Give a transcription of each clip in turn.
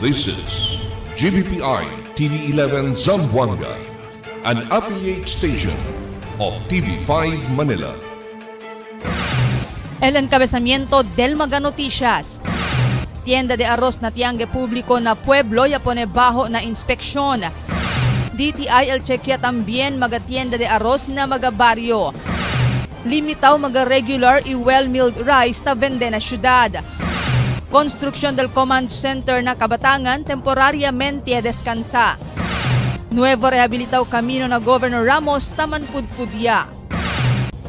This is GBPI TV11 Zamboanga, an affiliate station of TV5 Manila. El encabezamiento del Maga Noticias. Tienda de arroz na tiange público na pueblo ya pone bajo na inspeksyon. DTI el chequea también maga tienda de arroz na maga barrio. Limitaw maga regular y well-milled rice na vende na syudad. Construksyon del command center na Kabatangan temporariamente descansa. Nuevo rehabilitaw camino na Governor Ramos taman pudpudya.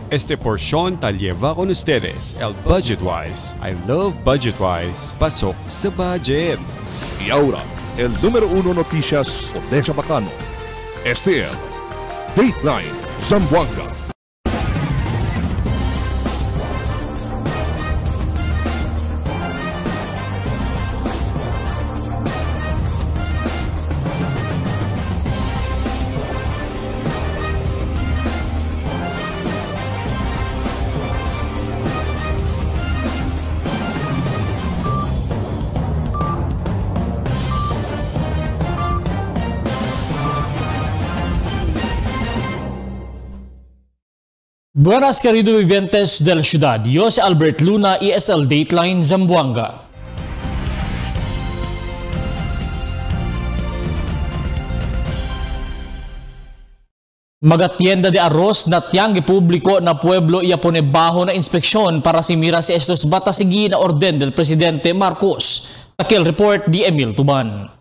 Este porción tal lleva con ustedes el Budgetwise. I love Budgetwise. Pasok sa budget. Y ahora, el número 1 noticias de Chabacano. Este es Dateline Zamboanga. Buenas queridos vivientes de la ciudad, yo soy Albert Luna y es el Dateline Zamboanga. Mga tienda de arroz na tiangge público na pueblo iya pone bajo na inspeksyon para simira si estos batasigi na orden del Presidente Marcos. Aquel report di Emil Tuban.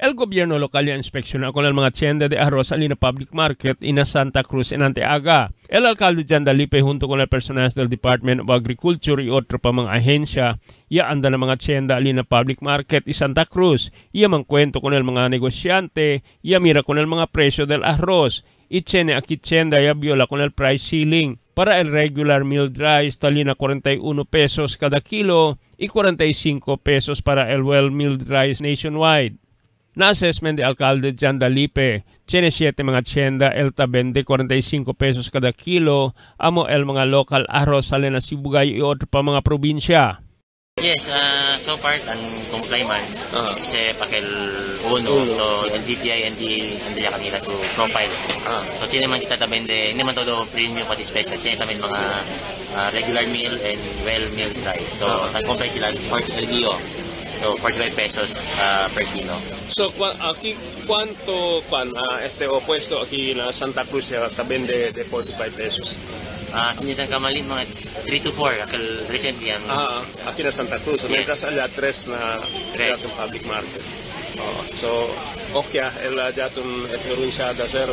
El gobierno local ya inspeksyon con el mga tienda de arroz alina public market in Santa Cruz en Anteaga. El alcalde Jan Dalipe junto con el personal del Department of Agriculture y otro pa mga ahensya ya anda na mga tienda alina public market in Santa Cruz. Ya mangkwento con el mga negosyante, ya mira con el mga presyo del arroz. Ichene aquí tienda ya viola con el price ceiling. Para el regular milled rice talina 41 pesos cada kilo y 45 pesos para el well milled rice nationwide. Na-assessment de alcalde Jan Dalipe, tiene 7 mga tienda el tabende 45 pesos kada kilo, amo el mga local arroz sale na Sibugay y otro pa mga probinsya. Yes, so far ang comply man kasi pakil uno, so el DTI and the kanila to profile. So tiene man kita tabende, hindi man todo premium pati special, tiene tamen mga regular meal and well milled rice. So ang comply sila for LDO. So 45 pesos per kilo. So aquí cuánto este opuesto aquí na Santa Cruz ya taben de 45 pesos. Sinitan kamalin mga 3 to 4 akal recently yan. Aquí na Santa Cruz, yes. Mientras ala 3 na public market. So okay, el jatun etnurunsyada sir.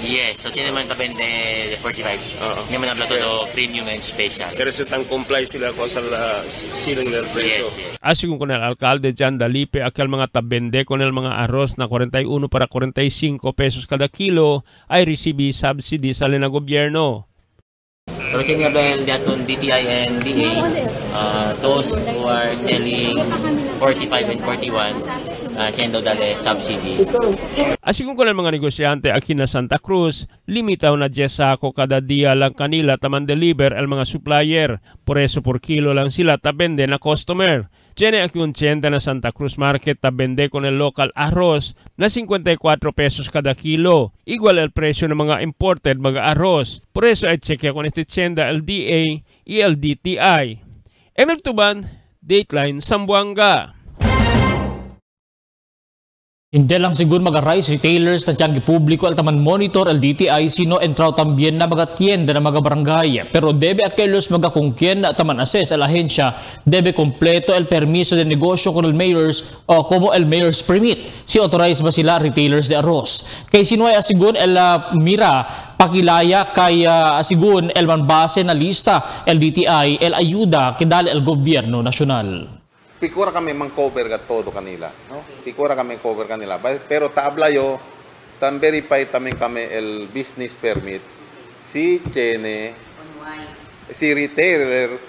Yes, so tiene man taben de 45. Hindi man habla todo premium and special. Pero sitang comply sila ko sa silang del preso. Yes. Así con el alcalde Jan Dalipe, aquel mga tabende con el mga arroz na 41 para 45 pesos kada kilo ay recibe subsidy sa lena gobyerno. So can you avail that on DTI and DA, those who are selling 45 and 41, can dale subsidy. Así con el mga negosyante aquí na Santa Cruz, limitaw na 10 sako kada dia lang kanila taman deliver el mga supplier. Por eso por kilo lang sila tabende na customer. Tiene aquí un tienda na Santa Cruz Market tabende con el local arroz na 54 pesos cada kilo. Igual el presyo ng mga imported mga arroz. Por eso ay chequea con este tienda el DA y el DTI. Emil Tuban, Dateline Zamboanga. Hindi lang siguro mga rice retailers na tiangge publiko al taman monitor el DTI sino entraw también na mga tienda na mga barangay. Pero debe aquellos mga kungkien na taman assess el ahensya debe completo el permiso de negosyo con el mayors o como el mayor's permit. Si authorize ba sila retailers de arroz. Kay sino ay asigun el mira pakilaya kay asigun el manbase na lista el DTI el ayuda kidali el gobyerno nasyonal. Pikura kami mang-cover ka todo kanila, no? Pikura kami cover kanila. Pero tabla yo, tan verify tamin kami el business permit. Si Chene, si retailer,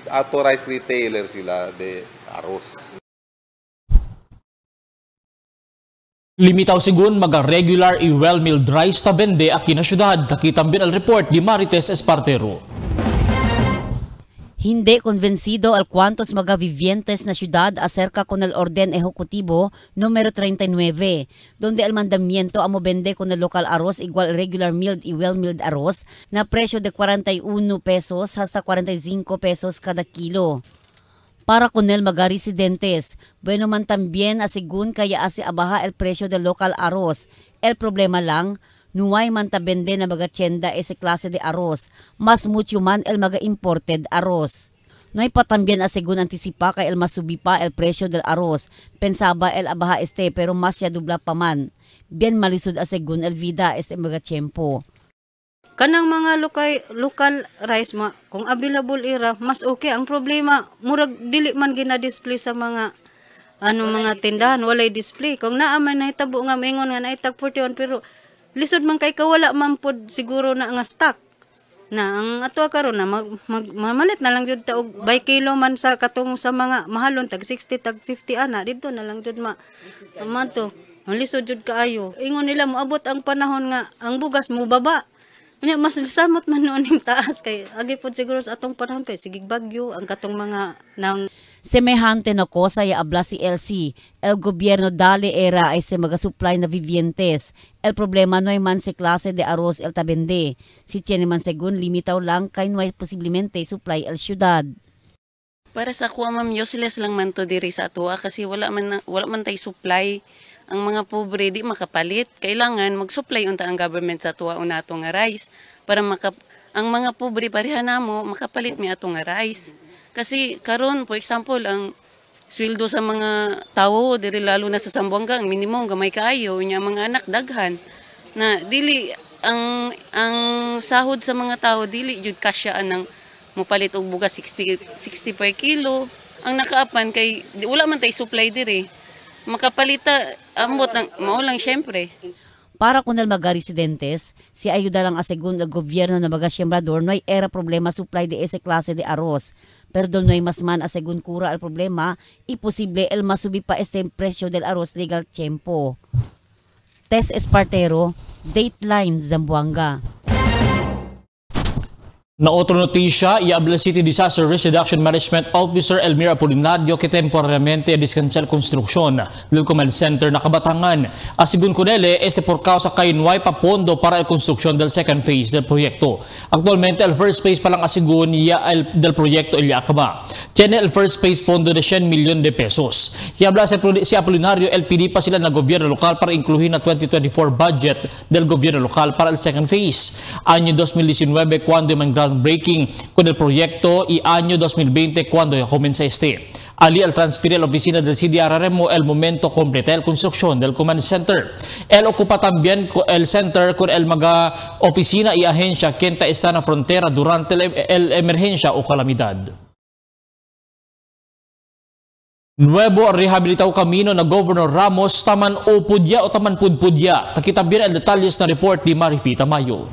authorized retailer sila de arroz. Limitaw sigun maga regular y well-milled rice ta bende aquí na syudad. Takitam bin al report di Marites Espartero. Hindi konbensido al cuantos mga vivientes na syudad acerca con el orden ejecutivo número 39, donde el mandamiento amo vende con el local arroz igual regular milled y well milled arroz na presyo de 41 pesos hasta 45 pesos kada kilo. Para con el mga residentes, bueno man también asigun kaya asi abaha el presyo del local arroz. El problema lang, nuway man tabende na mga tienda ese klase de arroz, mas mucho man el mga imported arroz. Nuay pa también asigun antisipa kay el masubi pa el presyo del arroz, pensaba el abaha pero mas ya dubla pa man. Bien malisod asigun el vida mga tiempo. Kanang mga local rice kung available ira mas okay. Ang problema murag dili man gina-display sa mga mga tindahan, walay display. Kung naa man nahitabo nga maingon nga naitag 41 pero lisod man kay kawala man pod siguro na nga stock. Na ang ato karon na mamalit na lang jud ta og by kilo man sa katong sa mga mahalon tag 60 tag 50 ana didto na lang jud mato. Lisod jud kaayo. Ingon nila moabot ang panahon nga ang bugas mo baba. Mas samot man noon yung taas kay agi po siguro sa atong panahon kay sigig bagyo ang katong mga nang semejante na cosa ya abla si LC. El gobierno dale era ay se mag-supply na vivientes. El problema no ay man si klase de arroz el tabende. Si tiene man segun limitaw lang kay no ay posiblemente supply el syudad. Para sa kuha ma'am, useless lang man to diri sa atua kasi wala man tay supply. Ang mga pobre di makapalit. Kailangan mag-supply unta ang government sa atua una ato nga rice para ang mga pobre pareha namo makapalit mi ato nga rice. Kasi karon for example ang sweldo sa mga tao diri lalo na sa Zamboanga ang minimum gamay kaayo nya mga anak daghan na dili ang sahod sa mga tao dili jud kasyaan ng mopalit og bugas 60 per kilo. Ang nakaapan kay wala man tay supply diri. Makapalita ambot ng mao lang syempre. Para con el mga residentes, si ayuda lang asegun el gobierno na mga siyembrador no hay era problema supply de ese klase de arroz. Pero no hay mas man asegun cura el problema y posible el masubi pa este presyo del arroz legal tiempo. Tess Espartero, Dateline, Zamboanga. Na otro notisya, iabla City Disaster Risk Reduction Management Officer Elmira Apolinario que temporariamente descansar construksyon del Command Center na Kabatangan. Asigun ko nele, por causa kay nuay pa pondo para la construcción del second phase del proyecto. Actualmente, el first phase pa lang asigun del proyecto Ilyakaba. Tiene el first phase pondo de 100 milyon de pesos. Iabla si Apolinario, LPD pa sila na gobyerno lokal para incluir na 2024 budget del gobyerno lokal para el second phase. Año 2019, cuando man breaking con el proyecto y año 2020 cuando comienza Ali al transferir la oficina del CDRRMO el momento completa la construcción del Command Center. Él ocupa también el center con el mga oficina y agencia que está en la frontera durante el emergencia o calamidad. Nuevo rehabilitado camino na Governor Ramos taman o pudya o taman pudpudya. Takita bien el detalles na report ni Marifi Tamayo.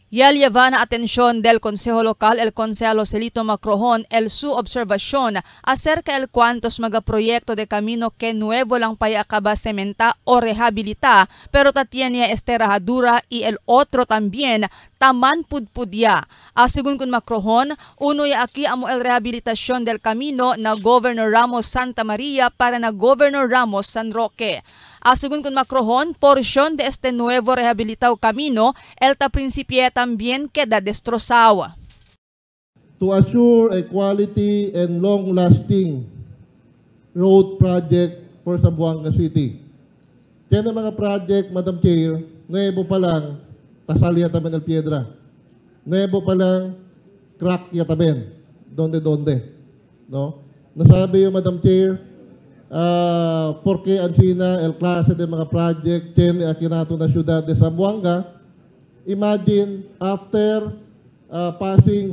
Ya lleva na atensyon del Consejo Local el Consejero Celito Macrohon el su observación acerca el cuantos mga proyecto de camino que nuevo lang payacaba sementa o rehabilita pero tatiene esterajadura y el otro también taman pudpudya. Según con Macrohon, uno ya aquí amo el rehabilitación del camino na Governor Ramos Santa Maria para na Governor Ramos San Roque. Según con Macrohon, porción de este nuevo rehabilitado camino, el principio también queda destrozado. To assure a quality and long-lasting road project for Zamboanga City. Kaya mga project, Madam Chair, nuevo pa lang, tasali yataben el piedra. Nuevo pa lang, crack yataben. Donde. No? Nasabi yung Madam Chair, porque ansina el klase de mga project tiene aquí nato na syudad de Zamboanga. Imagine after passing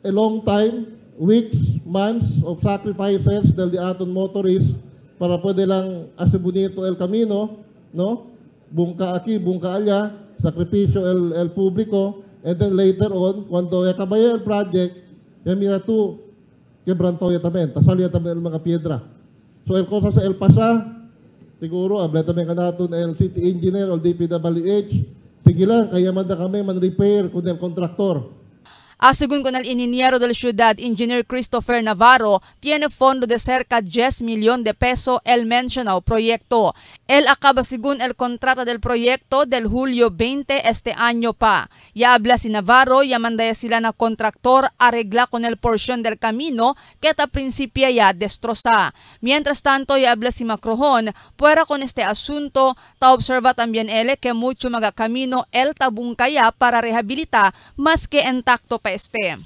a long time, weeks, months of sacrifices del aton motorists para pwede lang asibunito el camino, no? Bungka aquí, bungka allá, sakripisyo el público, and then later on, cuando yakabaya el project, mira tu quebrantoya también, tasalya también el mga piedra. So el cosa sa El Pasa, siguro, abla también ka natin el city engineer o DPWH, sige lang, kaya man na kami man repair kung el kontraktor. Según con el ingeniero de la ciudad, Engineer Christopher Navarro, tiene fondo de cerca 10 millones de pesos el mencionado proyecto. Él acaba según el contrato del proyecto del julio 20 este año pa. Ya habla si Navarro, ya mandaya sila na kontraktor arregla con el porción del camino que ta principio ya destroza. Mientras tanto, ya habla si Macrohon, fuera con este asunto, ta observa también él que mucho mga camino el tabungkaya para rehabilitar más que intacto pa este.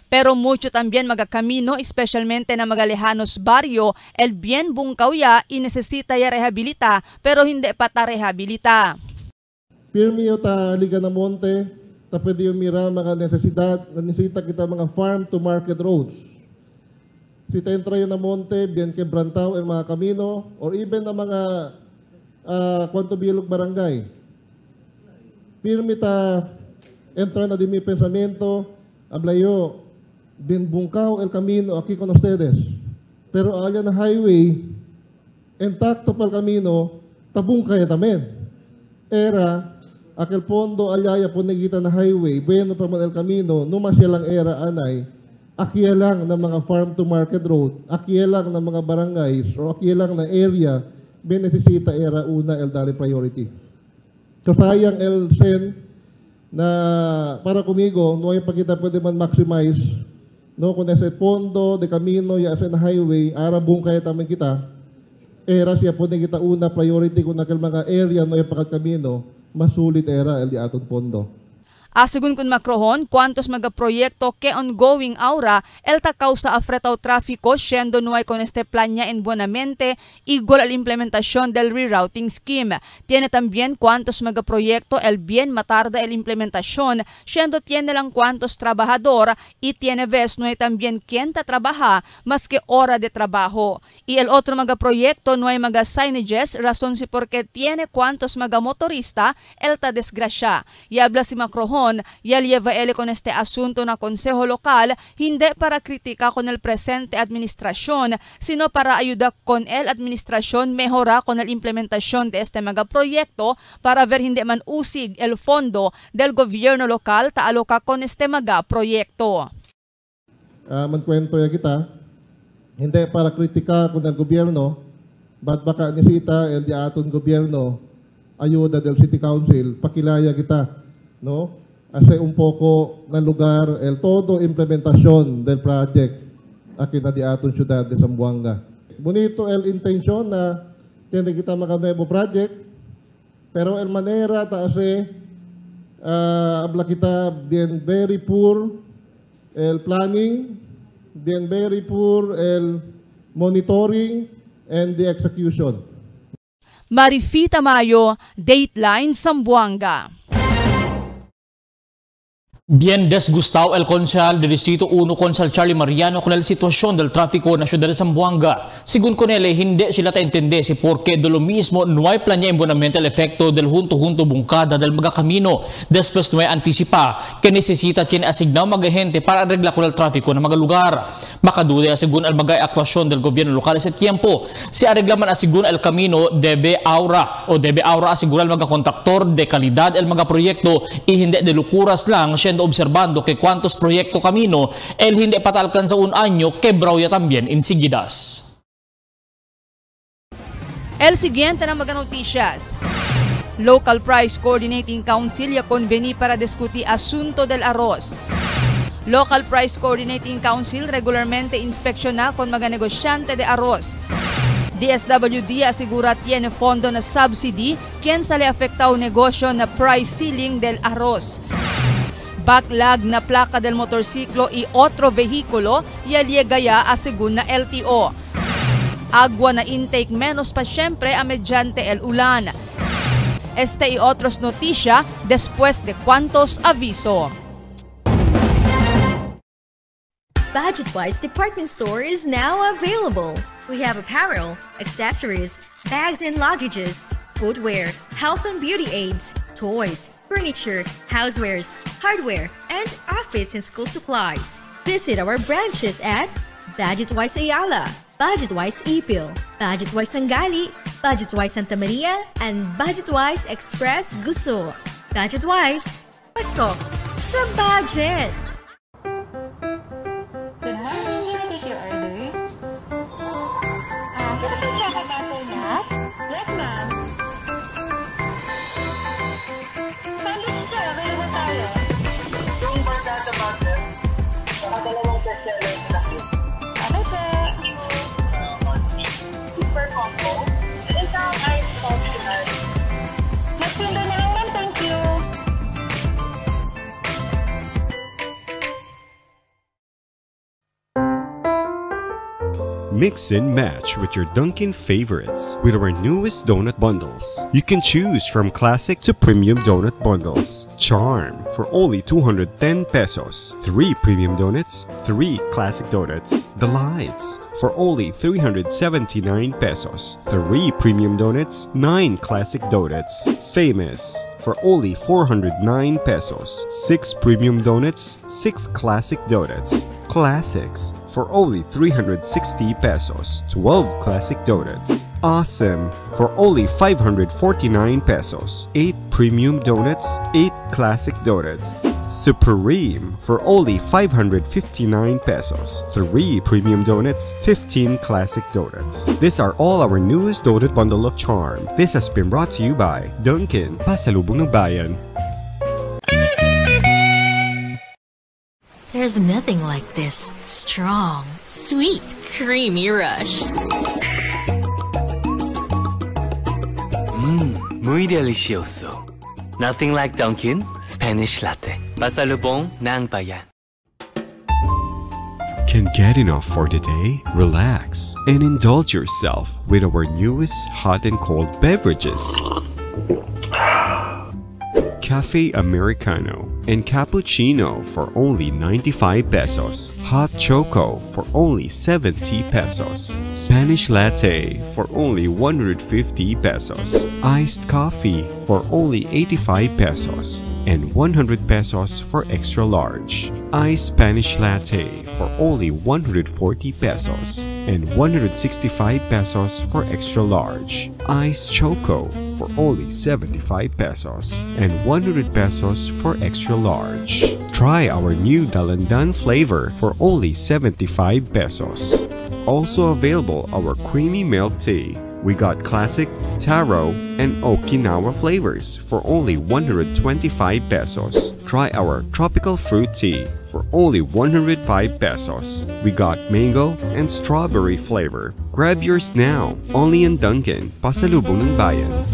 Pero mucho también mga camino, especialmente na mga lejanos barrio, el bien bungkaw ya y necesita ya rehabilita pero hindi pa ta rehabilita. Pirmi o ta Liga ng Monte, ta pwede yung mira mga necesita kita mga farm to market roads. Si ta entra yun ng Monte, bien quebrantao el mga camino, or even na mga Cuanto Bilog Barangay. Pirmi ta entra na di mi pensamiento, hablayo, bien bungkaw el camino aquí con ustedes. Pero allá na highway, intacto pa el camino, tabungkay tamen. Era, aquel pondo allá po nagita na highway, bueno pa man el camino, numasya lang era anay, aki lang ng mga farm to market road, aki lang ng mga barangays, o aki lang na area, benesisita era una el dali priority. So sayang el sen, na para kumigo, no ay pagkita pwede man maximize, no, kung nasa pondo, de camino, ya sa highway, arabong kaya tamin kita, era siya po kita una priority kung nakil mga area no ay pakat camino, masulit era el di aton pondo. Según kun Macrohon, cuantos mga proyekto que ongoing aura, el takaw sa afretaw trafiko, siendo nuay con este plan niya en buenamente, igual al implementación del rerouting scheme. Tiene también cuantos mga proyekto el bien matarda el implementación, siendo tiene lang cuantos trabajador y tiene vez nuay también quien ta trabaja, más que hora de trabajo. Y el otro mga proyekto nuay mga signages, razón si porque tiene cuantos mga motorista, el ta desgrasya. Y habla si Macrohon, ya lleva él con este asunto na Consejo Local, hindi para kritika con el presente administración, sino para ayudar con el administración mejora con el implementación de este mga proyecto para ver hindi man usig el fondo del gobierno local taaloka con este mga proyekto. Magkwento ya kita, hindi para kritika con el gobierno, but baka nisita el di aton gobierno ayuda del City Council, pakilaya kita, no? Hace un poco ng lugar el todo implementación del project aquí na di aton ciudad de Zamboanga. Bonito el intention na tiene kita mga nuevo project, pero el manera taase habla kita bien very poor el planning, bien very poor el monitoring and the execution. Marifita Mayo, Dateline Zamboanga. Bien desgustado el Konsehal del Distrito 1 Konsehal Charlie Mariano con la situación del tráfico en la ciudad de Zamboanga. Según con él, hindi sila taintende si porque de lo mismo no hay plan en buenamente el efecto del junto-junto bungkada del mga camino. Después no hay anticipa que necesita tiene asignado mga gente para arreglar con el tráfico ng mga lugar. Makadude según el mga actuación del gobierno local ese tiempo. Si arreglaman según el camino debe aura asegurar el mga kontraktor de calidad el mga proyekto y hindi de lukuras lang observando que cuantos proyecto camino el hindi patalkan sa un año quebrao ya también enseguidas. El siguiente na mga noticias. Local Price Coordinating Council ya conveni para discutir asunto del arroz. Local Price Coordinating Council regularmente inspeksyon con mga negosyante de arroz. DSWD asegura tiene fondo na subsidy quien sale afectado negosyo na price ceiling del arroz. Backlog na plaka del motorsiklo y otro vehículo y aliegaya según na LTO. Agua na intake menos pa siyempre mediante el ulan. Este y otros noticia después de cuantos aviso. Budgetwise department store is now available. We have apparel, accessories, bags and luggages, footwear, health and beauty aids, toys, furniture, housewares, hardware, and office and school supplies. Visit our branches at Budgetwise Ayala, Budgetwise Ipil, Budgetwise Sangali, Budgetwise Santa Maria, and Budgetwise Express Guso. Budgetwise, pasok sa budget! Mix and match with your Dunkin' favorites with our newest donut bundles. You can choose from classic to premium donut bundles. Charm for only 210 pesos. 3 premium donuts, 3 classic donuts. Delights for only 379 pesos. 3 premium donuts, 9 classic donuts. Famous for only 409 pesos. 6 premium donuts, 6 classic donuts. Classics for only 360 pesos. 12 classic donuts. Awesome for only 549 pesos. 8 premium donuts, 8 classic donuts. Supreme for only 559 pesos. 3 premium donuts, 15 classic donuts. These are all our newest donut bundle of charm. This has been brought to you by Dunkin', Pasalubong ng Bayan. There's nothing like this strong, sweet, creamy rush. Muy delicioso. Nothing like Dunkin' Spanish Latte. Pasalubong ng Bayan. Can get enough for the day? Relax and indulge yourself with our newest hot and cold beverages. Cafe Americano and Cappuccino for only 95 pesos. Hot Choco for only 70 pesos. Spanish Latte for only 150 pesos. Iced Coffee for only 85 pesos. And 100 pesos for extra large. Iced Spanish Latte for only 140 pesos. And 165 pesos for extra large. Iced Choco for only 75 pesos and 100 pesos for extra large. Try our new Dalandan flavor for only 75 pesos. Also available our creamy milk tea. We got classic, taro, and Okinawa flavors for only 125 pesos. Try our tropical fruit tea for only 105 pesos. We got mango and strawberry flavor. Grab yours now, only in Dunkin', Pasalubong ng Bayan.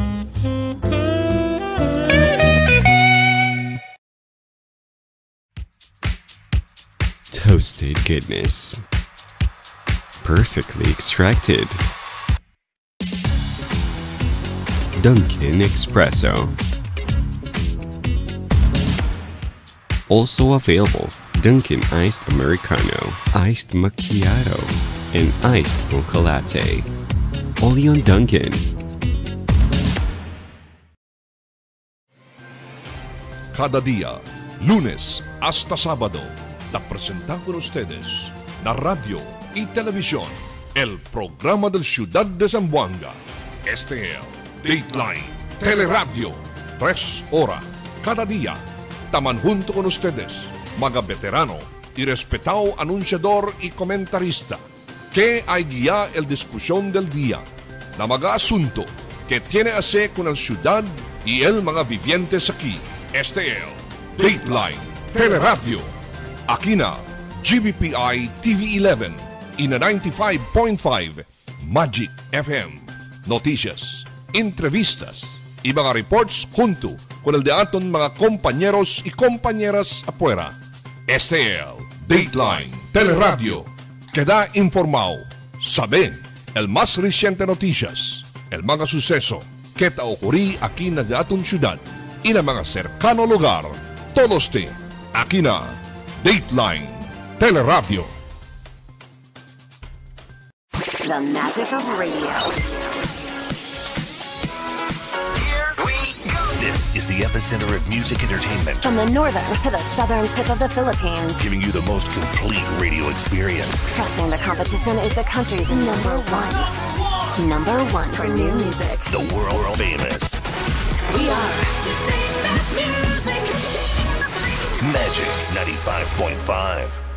Toasted goodness. Perfectly extracted. Dunkin' Espresso. Also available, Dunkin' Iced Americano, Iced Macchiato, and Iced Mocha Latte. Only on Dunkin'. Cada día, lunes hasta sábado, la presentan con ustedes la radio y televisión, el programa del Ciudad de Zamboanga. Este es Dateline Teleradio, 3 horas cada día. Taman junto con ustedes, mga veterano y respetado anunciador y comentarista, que hay guía el discusión del día, na mga asunto que tiene a hacer con la ciudad y el mga vivientes aquí. Este es Dateline Teleradio, aquí na GBPI TV11 y na 95.5 Magic FM. Noticias, entrevistas y mga reports junto con el de aton mga compañeros y compañeras afuera. Este es Dateline Teleradio, que da informado, sabe el más reciente noticias, el mga suceso que ta ocurrí aquí na de aton ciudad y na mga cercano lugar. Todos te aquí na Dateline Teleradio. The magic of radio. This is the epicenter of music entertainment. From the northern to the southern tip of the Philippines. Giving you the most complete radio experience. Crushing the competition is the country's number one. Number one for new music. The world famous. We are today's best music. Magic 95.5.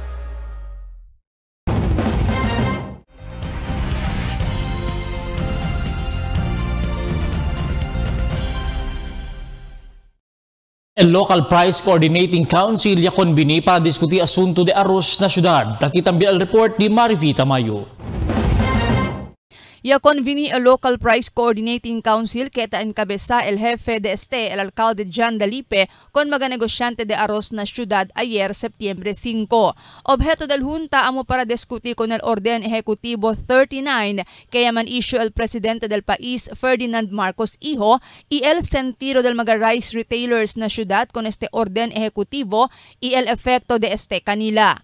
El Local Price Coordinating Council ya conveni para diskuti asunto de arroz na syudad. Takitang al report di Marivita Mayo. Ya conveni a local price coordinating council keta encabeza el jefe de el alcalde Jan Dalipe con mga negosyante de arroz na syudad ayer Septiembre 5. Objeto del junta amo para diskutir con el orden ejecutivo 39 kaya man issue el presidente del país Ferdinand Marcos Hijo y el sentido del mga rice retailers na syudad con este orden ejecutivo y el efecto de este kanila.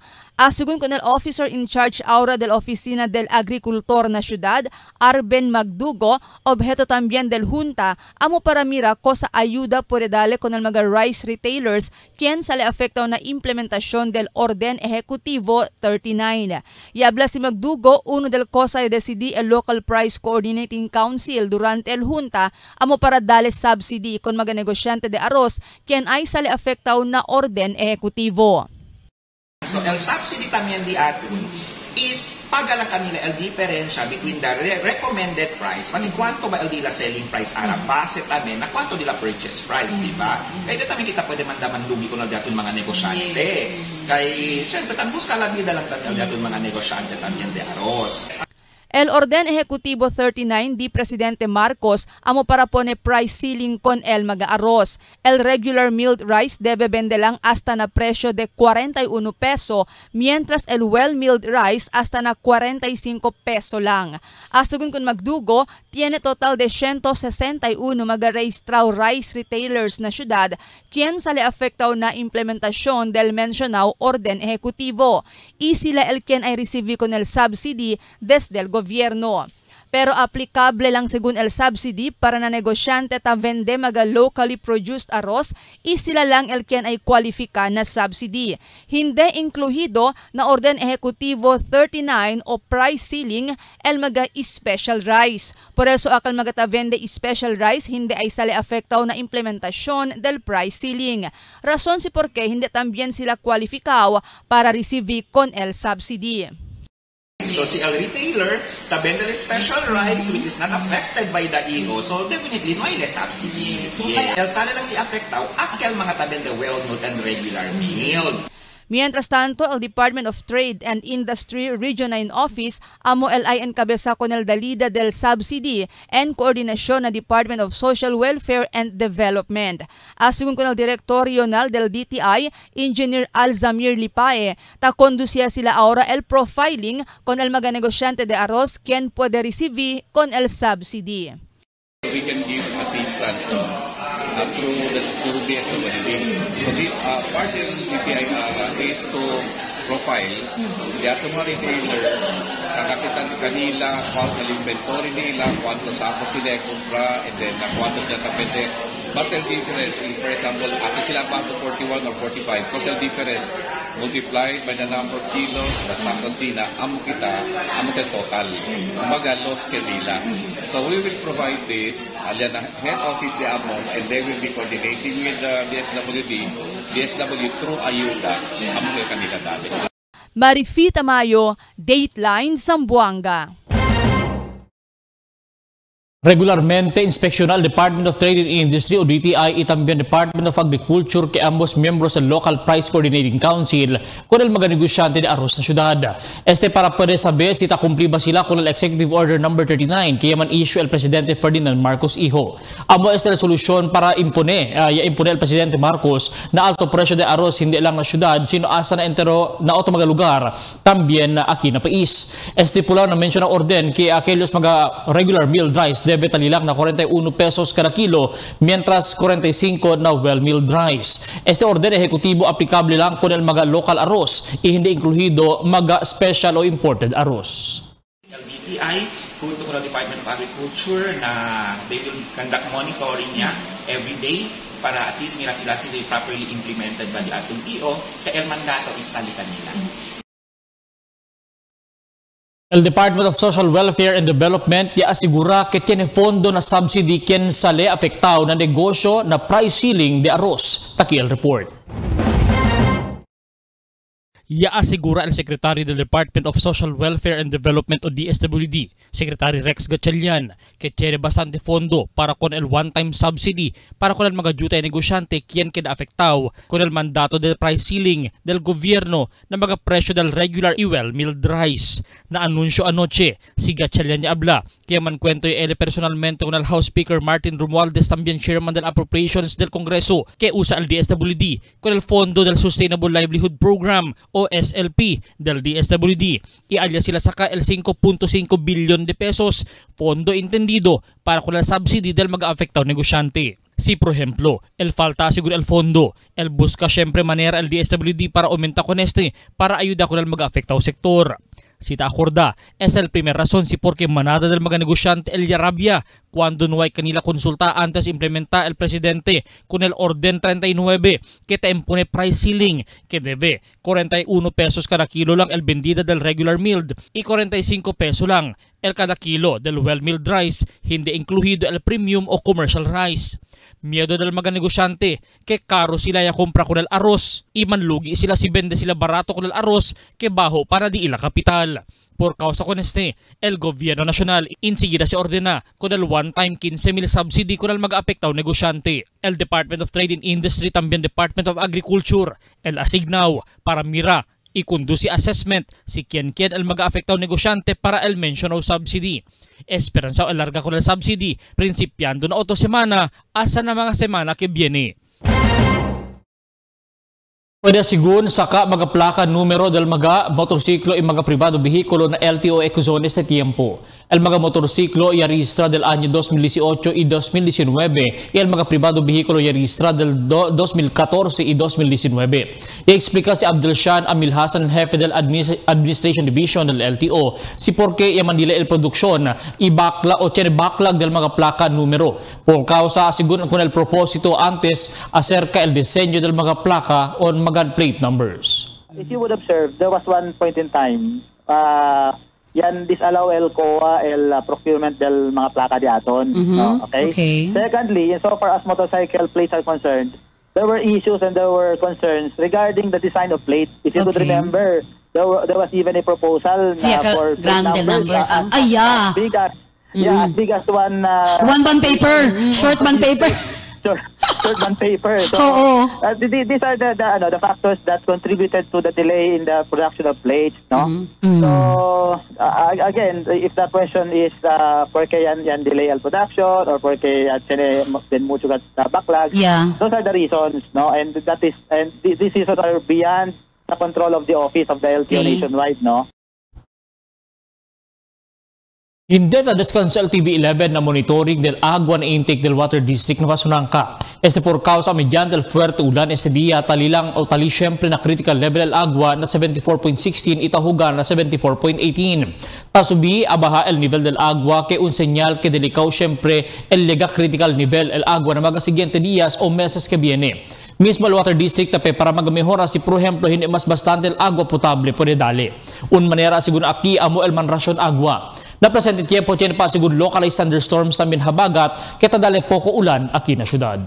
Según con el officer in charge ahora del Oficina del Agricultor na Ciudad, Arben Magdugo, objeto también del junta, amo para mira cosa ayuda puede darle con el mga rice retailers quien sale afectado na implementación del Orden Ejecutivo 39. Y habla si Magdugo, uno del cosa de decidir el Local Price Coordinating Council durante el junta, amo para darle subsidy con mga negosyante de arroz quien ay sale afectado na Orden Ejecutivo. So, el subsidy también di atin is pagala kanila el diferensya between the recommended price, pati kwanto ba el dila selling price ara base tamen na kwanto dila purchase price, di ba? Kaya dito kita pwede mandaman lugi ko na daton mga negosyante. Kay syempre tan busca la vida lang tan daton mga negosyante también de arroz. El Orden Ejecutivo 39 di Presidente Marcos amo para pone price ceiling con el mga arroz. El regular milled rice debe vende lang hasta na presyo de 41 peso, mientras el well milled rice hasta na 45 peso lang. Según con Magdugo, tiene total de 161 mga registrado rice retailers na syudad quien sale afectado na implementasyon del mencionado Orden Ejecutivo. Y sila el quien ay receive con el subsidy desde el gobierno. Pero aplikable lang según el subsidy para na negosyante ta vende mga locally produced arroz y sila lang el quien ay kwalifika na subsidy. Hindi inkluhido na Orden Ejecutivo 39 o price ceiling el mga special rice. Por eso akal mga ta vende special rice hindi ay sale afectado na implementasyon del price ceiling. Rason si porke hindi también sila kwalifikaw para receive con el subsidy. So si el retailer tabende el special rice which is not affected by the EO, so definitely no hay subsidy. El sale lang i-affectaw akel mga tabende well-known and regular milled. Mientras tanto, el Department of Trade and Industry Region 9 Office amo LI encabeza con el dalida del subsidy en coordinasyon na Department of Social Welfare and Development. Según con el Director Regional del DTI, Engineer Alzamir Lipae, conducía sila ahora el profiling con el mga negosyante de arroz quien puede recibir con el subsidy. We can give assistance through the SWC. So the part of DTI is to profile the mga retailers sa kapitan kanila, kung inventory nila, kwanto sa ako sila kumpra, and then kwanto sila kapende. But the difference is, for example, asa sila pa to 41 or 45, so the difference multiplied by the number of kilos, basta konsina, amo kita total. Umaga, loss kanila. So we will provide this, alyan na head office de Amon, and they will be coordinating with the DSW through Ayuda, amo kanila dati. Marifi Tamayo, Dateline Zamboanga. Regularmente inspeksyon al Department of Trade and Industry o DTI y también Department of Agriculture que ambos miembros del Local Price Coordinating Council con el mga negosyante de arroz na syudad. Para poder saber si takumpli ba sila con el Executive Order No. 39 kaya man issue el Presidente Ferdinand Marcos Hijo. Amo la solusyon para impone el Presidente Marcos na alto presyo de arroz hindi lang na syudad sino asa na entero na otro mga lugar también aquí na pais. Estipulado na mention na orden que aquellos mga regular milled rice debe talilang na 41 pesos kada kilo, mientras 45 na well-milled rice. Orden ejecutivo aplikable lang con el mga local arroz y hindi inkluhido mga special o imported arroz. El DTI, junto con el Department of Agriculture, na they will conduct monitoring niya every day para at least sila properly implemented by the atong EO, kaya el mandato is talikan nila. El Department of Social Welfare and Development ya asigura que tiene fondo na subsidy quien sale afectado na negosyo na price ceiling de arroz. Taki el report. Asegura el Secretary del Department of Social Welfare and Development o DSWD, Secretary Rex Gatchalian, que tiene bastante fondo para con el one-time subsidy para con el mga juta y negosyante quien queda afectado con el mandato del price ceiling del gobierno na mga presyo del regular y well-milled rice. Na anunsyo anoche, si Gatchalian niya habla, kaya man kwento y personalmente con el House Speaker Martin Romualdez, también chairman del Appropriations del Kongreso, que usa el DSWD con el Fondo del Sustainable Livelihood Program o SLP del DSWD. Ialya sila saka el 5.5 billion de pesos, fondo entendido para con el subsidy del mga afectado negosyante. Si por ejemplo, el falta seguro el fondo, el busca siempre manera el DSWD para aumenta con para ayuda con el mga afectado sektor. Si te acorda, es el primer razón si porque manada del mga negosyante el Yarabia cuando no hay kanila konsulta antes implementa el presidente con el Orden 39 que te impone price ceiling que debe 41 pesos cada kilo lang el vendida del regular milled y 45 pesos lang el cada kilo del well-milled rice, hindi incluido el premium o commercial rice. Miedo del mga negosyante que karo sila ya compra con el arroz y manlugi sila si vende sila barato con el arroz que bajo para di ila kapital. Por causa con el gobierno nacional insigida se ordena con el one-time 15,000 subsidy con el mga apektado negosyante. El Department of Trade and Industry también Department of Agriculture el asignaw para mira y conduce assessment si quien el mga apektado negosyante para el mencionado subsidy. Esperanza o larga con el subsidy, principiando na 8 semana asa na mga semana que viene. Pwede sigun saka mga plaka numero del mga motorsiklo y mga privado vehikulo na LTO Ecuzones sa tiempo. El mga motorsiklo y registra del año 2018 y 2019 y el mga privado vehikulo y registra del 2014 y 2019. I-explica si Abdelshan Amil Hassan, jefe del Administration Division del LTO, si por qué yaman nila el produksyon i-backlog o tiene backlog del mga plaka numero. Por causa sigun con el propósito antes acerca el diseño del mga plaka o mga plate numbers. If you would observe, there was one point in time, yan disallow el COA el procurement del mga plaka di aton. No? Okay? Secondly, insofar as motorcycle plates are concerned, there were issues and there were concerns regarding the design of plates. If you could remember, there was even a proposal for plate numbers. Yeah. As big as one... one bond paper, short bond paper. Short bond paper. So, these are the factors that contributed to the delay in the production of plates, no? So again, if the question is por qué yan delay el production or por qué tiene mucho backlog, those are the reasons, no? And these reasons are beyond the control of the office of the LTO nationwide, no? Hindi na descanso el TV11 na monitoring del agua na intake del Water District na Pasunangka. Por causa mediante el fuerte ulan ese día talilang o tali syempre na critical level el agua na 74.16 itahugan na 74.18. Tasubi abaha el nivel del agua que un señal que delicado syempre el lega critical nivel el agua na mga siguiente días o meses que viene. Mismo el Water District tape para magamehora si por ejemplo hindi mas bastante el agua potable pwede dali. Un manera siguro aquí amo el manrasyon agua. Na presente tiempo tiene pa siguro localized thunderstorms también habagat kaya dali poko ulan aquí na syudad.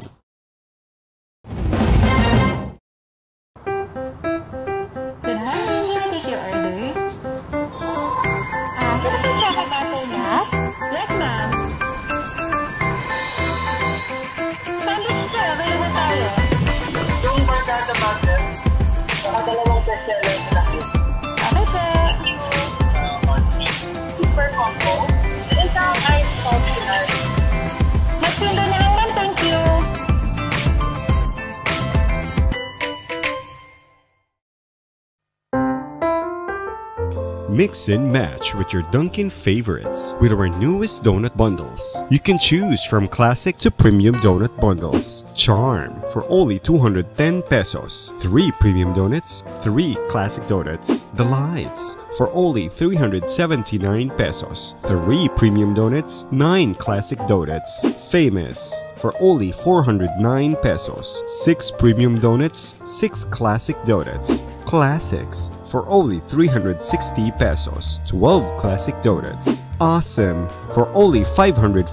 Mix and match with your Dunkin' favorites with our newest donut bundles. You can choose from classic to premium donut bundles. Charm for only 210 pesos. 3 premium donuts, 3 classic donuts. The Lights for only 379 pesos. 3 premium donuts, 9 classic donuts. Famous for only 409 pesos. 6 premium donuts, 6 classic donuts. Classics for only 360 pesos. 12 classic donuts. Awesome for only 549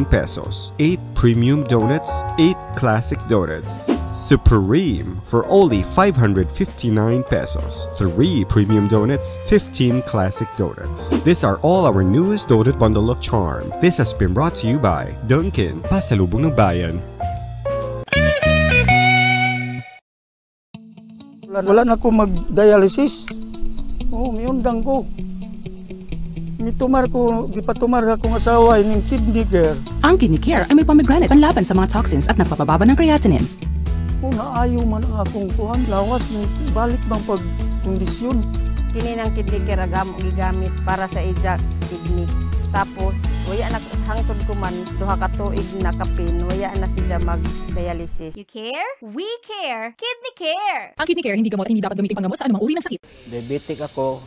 pesos. 8 premium donuts, 8 classic donuts. Supreme for only 559 pesos. 3 premium donuts, 15 classic donuts. These are all our newest donut bundle of charm. This has been brought to you by Dunkin', Pasalubong ng Bayan. Wala na ako mag-dialysis. May undang ko. Gipatumar akong asawa ng kidney care. Ang kidney care ay may pomegranate panlaban sa mga toxins at nagpapababa ng creatinine. Naayaw man ang akong kuhan. Lawas ng balik bang pagkondisyon. Kini ng kidney care gigamit para sa ijak kidney. Tapos, waya na hangtod ko man, duha ka tuig na kapin, waya na siya mag-dialysis. You care? We care! Kidney Care! Ang kidney care hindi gamot, hindi dapat gamitin panggamot sa anumang uri ng sakit. Diabetic ako.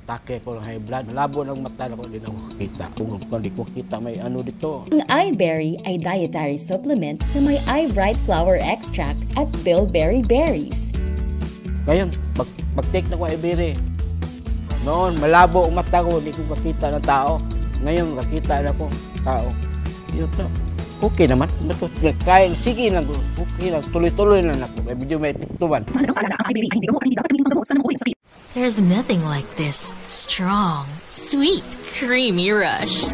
Take ko ng high blood. Malabo ng mata ko, hindi na ako kita. Kung hindi ko kita, may ano dito. Ang iBerry ay dietary supplement na may iBright flower extract at bilberry berries. Ngayon, pag-take na ko iBerry. Noon, malabo ang mata ko, hindi ko makita ng tao. Ngayon, makita na ko tao. Yun to. Okay naman. Kaya, sige lang. Okay lang. Tuloy-tuloy lang ako. May video may tuban. There's nothing like this strong, sweet, creamy rush.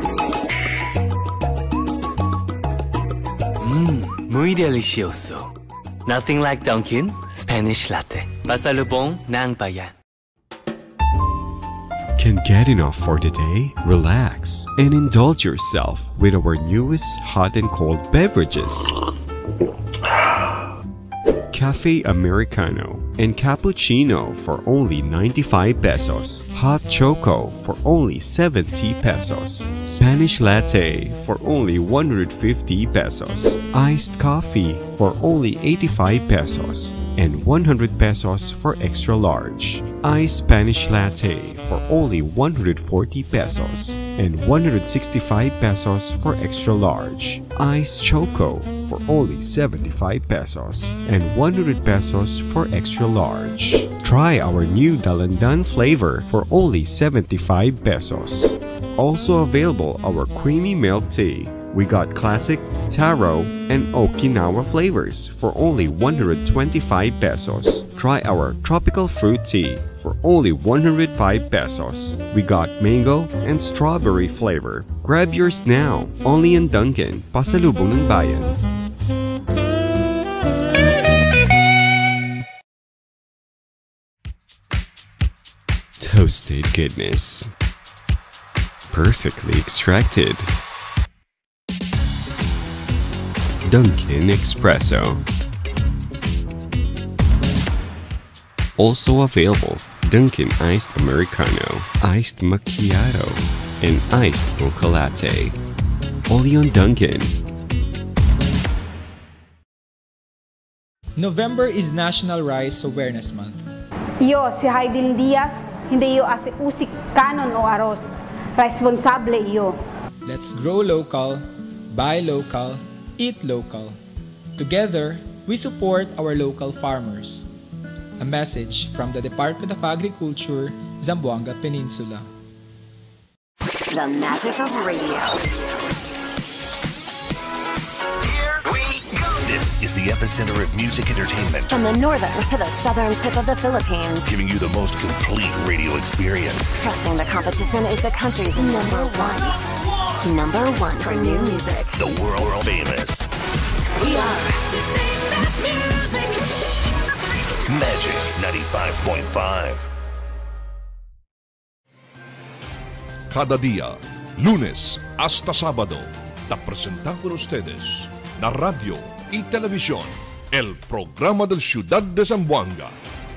Muy delicioso. Nothing like Dunkin' Spanish Latte. Pasalubong ng Bayan. Can't get enough for the day? Relax and indulge yourself with our newest hot and cold beverages. Cafe Americano and Cappuccino for only 95 pesos. Hot Choco for only 70 pesos. Spanish Latte for only 150 pesos. Iced Coffee for only 85 pesos. And 100 pesos for extra large. Iced Spanish Latte for only 140 pesos. And 165 pesos for extra large. Iced Choco for only 75 pesos. And 100 pesos for extra large. Try our new Dalandan flavor for only 75 pesos. Also available our creamy milk tea. We got classic, taro, and Okinawa flavors for only 125 pesos. Try our tropical fruit tea for only 105 pesos. We got mango and strawberry flavor. Grab yours now, only in Dunkin', Pasalubong ng Bayan. Toasted goodness. Perfectly extracted. Dunkin' Espresso. Also available, Dunkin' Iced Americano, Iced Macchiato, and Iced Mocha Latte. Only on Dunkin'. November is National Rice Awareness Month. Yo, si Haydin Diaz, hindi yo usik kanon o aros. Responsable iyo. Let's grow local, buy local, eat local. Together, we support our local farmers. A message from the Department of Agriculture, Zamboanga Peninsula. The magic of radio. This is the epicenter of music entertainment. From the northern to the southern tip of the Philippines. Giving you the most complete radio experience. Crushing the competition is the country's number one. Number one for new music. The world famous. We are today's best music. Magic 95.5. Cada día, lunes hasta sábado, te presentamos con ustedes la radio y televisión, el programa del Ciudad de Zamboanga.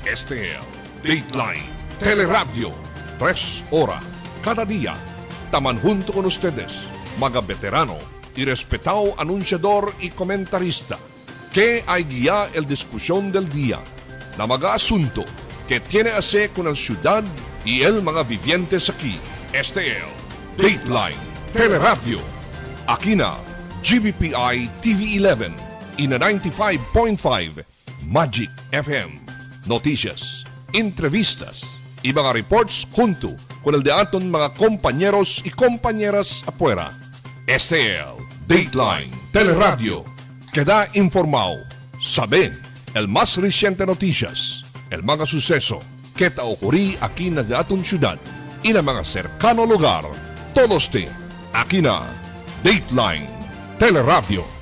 Este es Dateline Teleradio, 3 horas cada día. Taman junto con ustedes, mga veterano y respetado anunciador y comentarista, que hay guía el discusión del día, na mga asunto que tiene a hacer con la ciudad y el mga vivientes aquí. Este es Dateline Teleradio. Aquí na GBPI TV11 y na 95.5 Magic FM. Noticias, entrevistas y mga reports junto con el de aton mga compañeros y compañeras afuera. STL, Dateline, Teleradio. Queda informado. Sabe el más reciente noticias, el mga suceso que ta ocurrí aquí na de aton ciudad y na mga cercano lugar. Todos aquí na Dateline, Teleradio.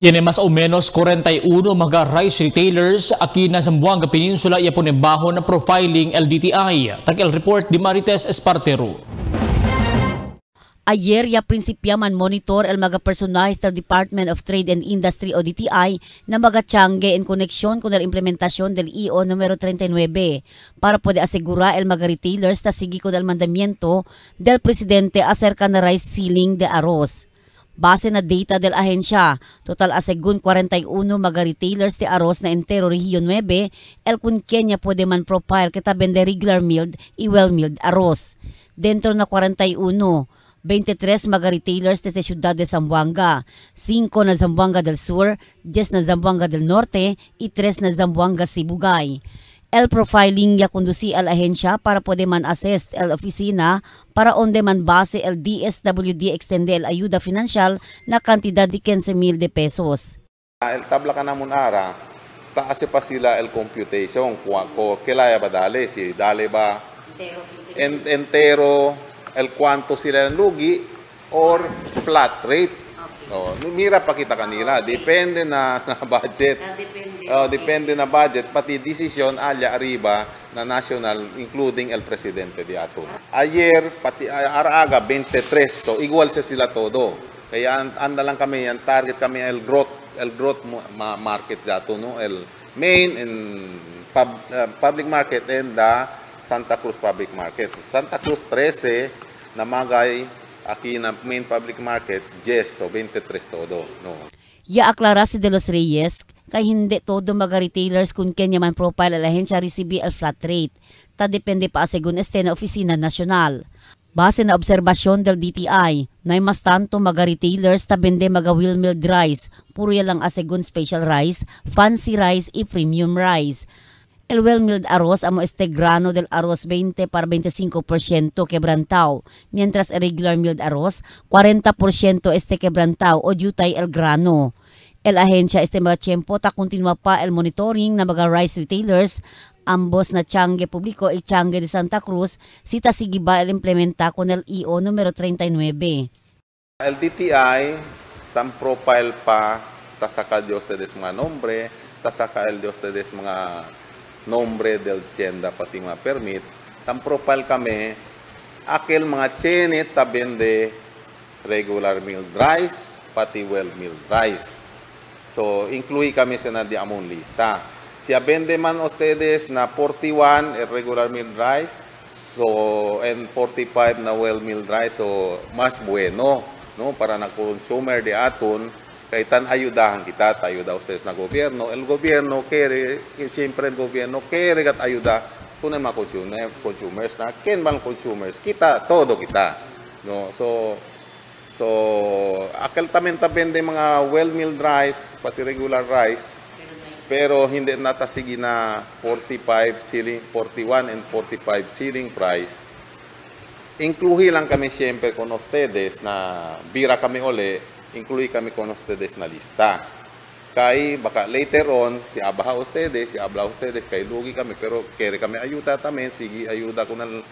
Yan mas o menos 41 mga rice retailers aquí na Zamboanga Peninsula iya po baho na profiling LDTI. Tag el report di Marites Espartero. Ayer ya prinsipyaman monitor el mga personajes del Department of Trade and Industry o DTI na mga tiyangge en koneksyon con la implementación del EO número 39 para puede asegura el mga retailers na sigi con el mandamiento del presidente acerca na rice ceiling de arroz. Base na data del ahensya, total asegun 41 mga retailers de arroz na entero Region 9, el kun Kenya pwede man profile kita vende regular milled y well milled arroz. Dentro na 41, 23 mga retailers desde Ciudad de Zamboanga, 5 na Zamboanga del Sur, 10 na Zamboanga del Norte y 3 na Zamboanga Sibugay. El profiling ya conduci al ahensya para pwede man assist el oficina para onde man base el DSWD extende el ayuda financial na kantidad de 15,000 de pesos. El tabla ka namun ara, taas pa sila el computation, ko kilaya ba dali, si dali ba entero, el cuanto sila ng lugi or flat rate. Oh, mira pa kita kanila, depende na budget. Depende na budget, pati decision alya arriba na national including el presidente di ato. Ayer pati araga 23, so igual sa sila todo. Kaya anda lang kami, ang target kami el growth markets dato, no, el main and public market and the Santa Cruz public market. Santa Cruz 13 na magay aquí na main public market, yes, so 23 todo, no. Ya aklara si De Los Reyes, kay hindi todo mga retailers kung kanya man profile al ahensya resibi al flat rate. Ta depende pa segun este na opisina nasyonal. Base na obserbasyon del DTI, na mas tanto mga retailers ta bende mga well milled rice, puro lang asegun special rice, fancy rice y premium rice. El well-milled arroz amo este grano del arroz 20 para 25% quebrantao, mientras el regular milled arroz 40% este quebrantao o yutay el grano. El ahensya este mga tiempo ta continua pa el monitoring na mga rice retailers, ambos na Tiangue Publico y Tiangue de Santa Cruz, sita sigiba el implementa con el EO número 39. El DTI tam profile pa tasaka de ustedes mga nombre, tasaka el de ustedes mga nombre del tienda pati mga permit, tam profile kami aquel mga chenit ta vende regular milled rice pati well milled rice. So incluye kami sa na di among lista. Si vende man ustedes na 41 regular milled rice, so and 45 na well milled rice, so mas bueno, no, para na consumer di aton. Kaya tan ayudahan kita, ayuda ustedes na gobyerno. El gobyerno quiere, siyempre el gobyerno quiere kat ayuda kung ang mga consumers na. Ken man consumers? Kita, todo kita. No? So akal tamen vende mga well-milled rice, pati regular rice, pero hindi natasigi na 41 and 45 ceiling price. Incluye lang kami siyempre con ustedes na bira kami uli, incluye kami con ustedes na lista. Kay baka later on, si habla ustedes, kay lugi kami, pero kere kami ayuda tamen, sige ayuda ko ng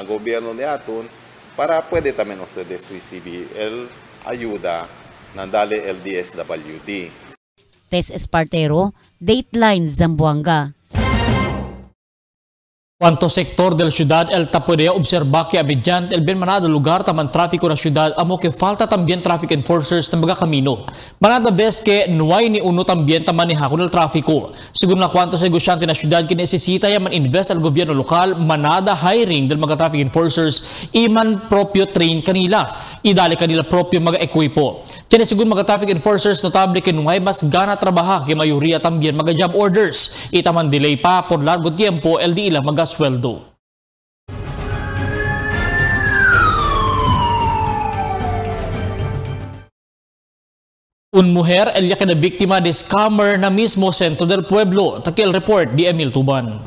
gobyerno de aton, para pwede tamen ustedes recibir el ayuda na dali el DSWD. Tess Espartero, Dateline, Zamboanga. Cuanto sector del ciudad el puede observar que Abidjan el bien manado lugar taman tráfico na ciudad amo que falta también traffic enforcers na mga kamino. Manada vez que no hay ni uno también tamaneja con el tráfico. Según la cuanto negosyante na ciudad que necesita ya man invest al gobierno lokal manada hiring del mga traffic enforcers iman propio train kanila. Idali kanila propio mga ekwipo. Tiene según mga traffic enforcers notable que no hay mas gana trabaja que mayoría también mga job orders. Itaman delay pa por largo tiempo el di ilang mga sweldo. Un mujer el ya queda víctima de scammer na mismo centro del pueblo. Takil report di Emil Tuban.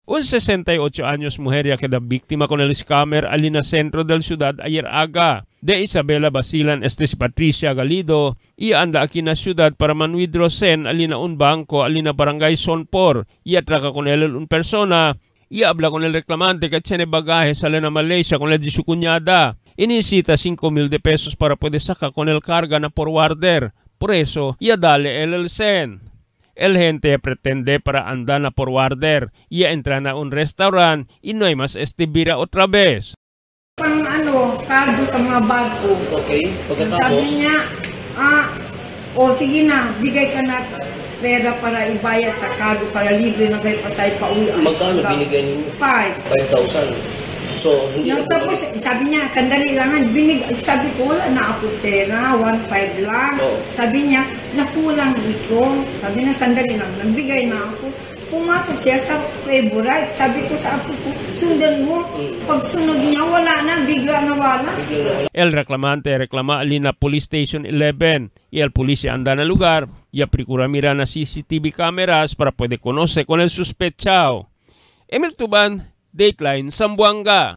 Un 68 años mujer ya queda víctima con el scammer alina centro del ciudad ayer aga. De Isabela Basilan si Patricia Galido, ia anda aquí na ciudad para manwithdraw sen alina un banco alina barangay Sonpor. Ia traka con el un persona. Ia habla con el reclamante que tiene bagaje sale na Malaysia con el de su cuñada. Inisita 5,000 pesos para poder sacar con el carga na forwarder. Por eso, ia dale el sen. El gente pretende para andar na forwarder. Ia entra na un restaurant y no hay más estibira otra vez. Pang cargo sa mga bag ko. Okay, sabi niya, sige na, bigay ka na pera para ibayad sa cargo, para libre na kayo pasay pa uwi. Magkano binigay ninyo? 5,000. So, hindi tapos, sabi niya, sandali lang, sabi ko, wala na ako pera, 1,500 lang. Sabi niya, nakulang ito. Sabi niya, sandali lang, nagbigay na ako. Pumasok siya sa favorite. Sabi ko sa apo ko, sundan mo. Pag sunod niya, wala na, bigla na wala. El reclamante reclama alina Police Station 11 y el policía anda en el lugar y procura mirar na CCTV cameras para poder conocer con el sospechado. Emil Tuban, Dateline, Zamboanga.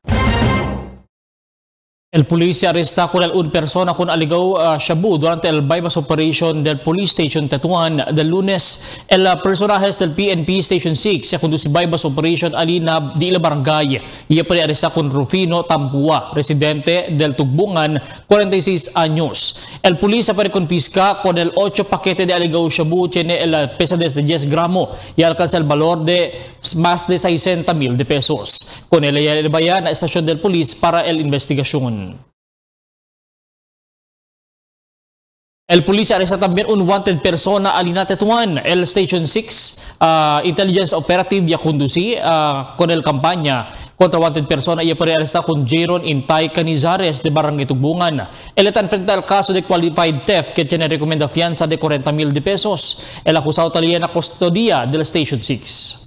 El policía arresta con un persona con aligaw shabu durante el bypass operation del Police Station Tetuan del lunes. El personajes del PNP Station 6 se conduce bypass operation alina di la barangay. Ia pa arresta con Rufino Tampua, residente del Tugbungan, 46 años. El policía pa confisca con el 8 paquete de aligaw shabu tiene el pesadez de 10 gramos y alcanza el valor de más de 60,000 pesos. Con el bayan na estación del polis para el investigación. El policía arresta también un wanted persona alina Tetuan. El Station 6 Intelligence Operative ya conduci con el campaña contra wanted persona y arresta con Jaron Intay Canizares de Barangay Tugbungan. Él está enfrente al caso de qualified theft que tiene recomenda fianza de 40,000 pesos. El acusado talía na custodia del Station 6.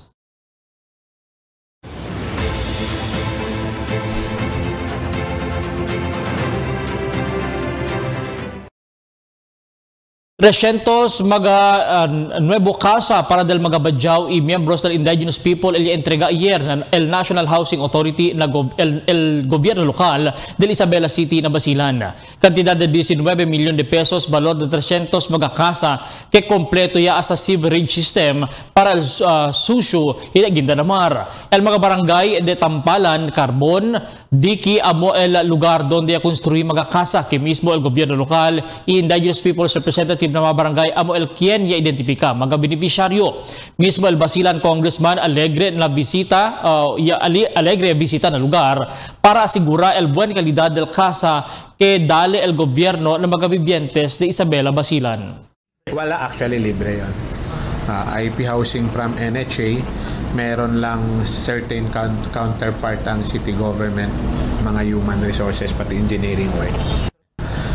Recientos nuevo casa para del Magabadjao y miembros del indigenous people el entrega ayer el National Housing Authority el gobierno local de Isabela City na Basilan. Cantidad de 19 millones de pesos, valor de 300 magakasa que completo ya hasta sewerage system para el Susyo y Guindanamar. El mga barangay de Tampalan, Carbon, Diki amo el lugar donde construir magakasa que mismo el gobierno local y indigenous people's representative na mga barangay amo el quien ya identifica mga beneficiaryo. Mismo el Basilan Congressman Alegre na visita Alegre visita na lugar para asigura el buen calidad del casa que dale el gobierno ng mga vivientes de Isabela Basilan. Wala, actually libre yun. IP housing from NHA, meron lang certain counterpart ang city government, mga human resources, pati engineering work.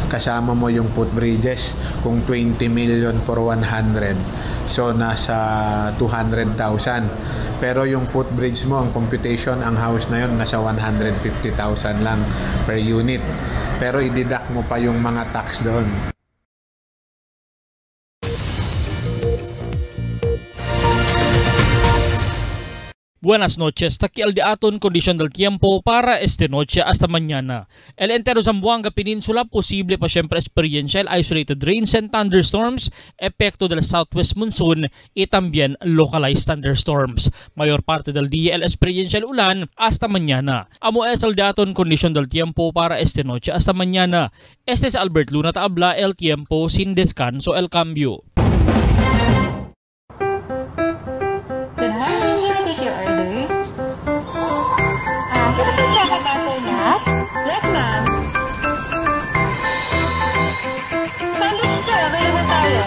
Kasama mo yung footbridges, kung 20 million for 100, so nasa 200,000. Pero yung footbridge mo, ang computation, ang house na yun, nasa 150,000 lang per unit. Pero i-deduct mo pa yung mga tax doon. Buenas noches, takial di aton kondisyon del tiempo para esta noche hasta mañana. El entero Zamboanga Peninsula posible pa siempre experiencial isolated rains and thunderstorms, epekto del southwest monsoon y también localized thunderstorms. Mayor parte del día el experiencial ulan hasta mañana. Amo es el di aton kondisyon del tiempo para esta noche hasta mañana. Este es Albert Luna Taabla, el tiempo sin descanso el cambio. Yes, ma'am. Sandwich siya, available tayo.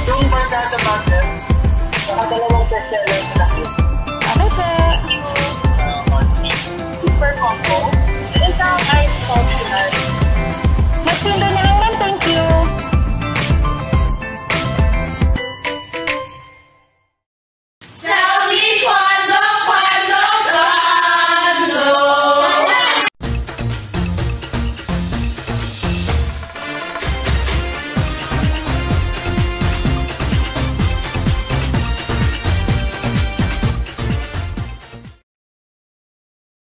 Yung barkada butter, dalawang bestseller sa lahat. Okay, sir. Super combo. Isang ice optional. Mas pinda na lang, ma'am. Thank you. Tell me cuando.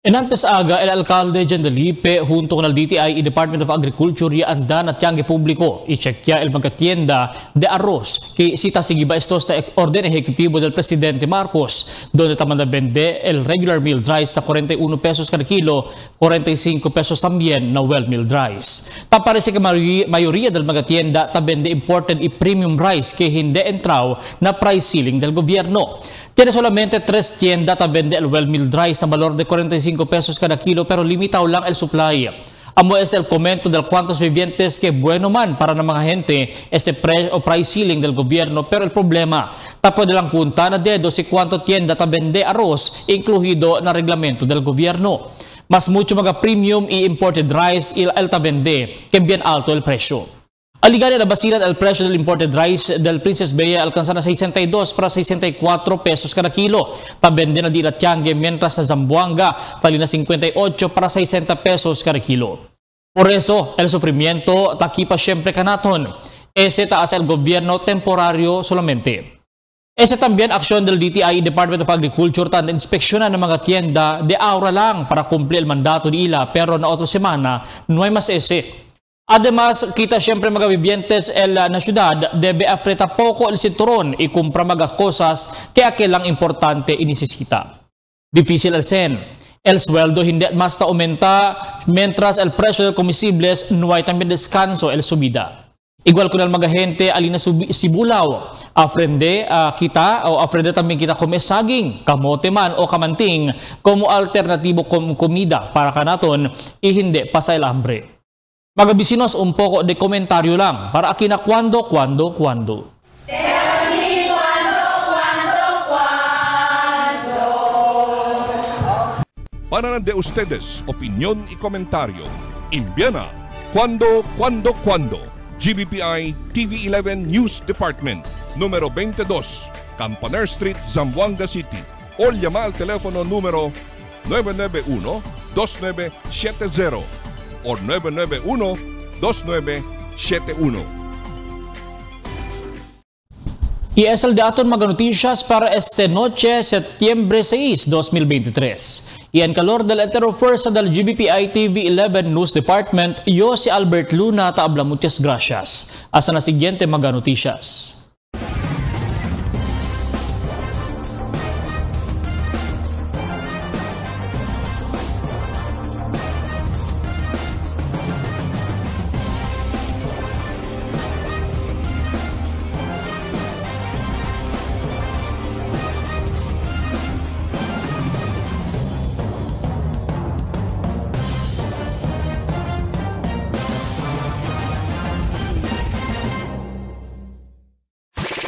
Enantes aga, el alcalde Jen Delipe junto con el DTI y Department of Agriculture y andan at yang público y chequea el magatienda de arroz que cita sigiba estos ta orden ejecutivo del presidente Marcos, donde tamanda vende el regular milled rice na 41 pesos cada kilo, 45 pesos también na well milled rice. Ta parece que mayoría del magatienda ta vende imported y premium rice que hindi entraw na price ceiling del gobierno. Tiene solamente 3 tiendas que vende el well milled rice na valor de 45 pesos cada kilo pero limitado lang el supply. Amo este el comento del cuantos vivientes que bueno man para na mga gente este price ceiling del gobierno pero el problema tapo de lang punta na dedo si cuánto tienda ta vende arroz incluido na reglamento del gobierno. Mas mucho mga premium y imported rice el ta vende que bien alto el precio. Aligada na basilan el precio del imported rice del Princess Bea alcanza na 62 para 64 pesos cada kilo. Tabende na di la Tiangue mientras na Zamboanga tali na 58 para 60 pesos cada kilo. Por eso, el sufrimiento takipa siempre kanaton. Ese taas el gobierno temporario solamente. Ese también acción del DTI Department of Agriculture tan inspeksyonan ng mga tienda de aura lang para cumplir el mandato de ila pero na otra semana no hay más ese. Además, kita siempre mga vivientes na ciudad debe afreta poco el cinturón y compra mga cosas que aquelang importante inisisita. Difícil el sen. El sueldo hindi mas ta aumenta mientras el precio del comestibles no hay también descanso el subida. Igual con el mga gente alina sibulaw, afrende kita o afrende también kita come saging, kamote man o kamanting como alternatibo comida para kanaton y hindi pasay el hambre. Mga bisinos, un poco de komentaryo lang para aquí na cuando. Para de ustedes, opinión y comentario. Envíana cuando. GBPI TV11 News Department, número 22, Campaner Street, Zamboanga City. O llama al teléfono número 991-2970 o 991-2971. Y es el dato mga noticias para esta noche, Septiembre 6, 2023. Y en calor del entero fuerza del GBPI TV11 News Department, yo si Albert Luna, taabla muchas gracias. Hasta la siguiente mga noticias.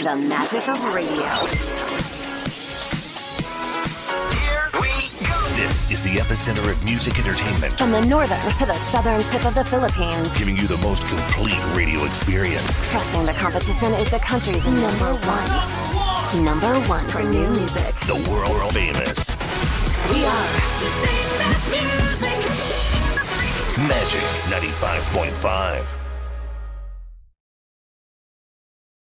The magic of radio. Here we go. This is the epicenter of music entertainment. From the northern to the southern tip of the Philippines. Giving you the most complete radio experience. Crushing the competition is the country's number one. Number one for new music. The world famous. We are today's best music. Magic 95.5.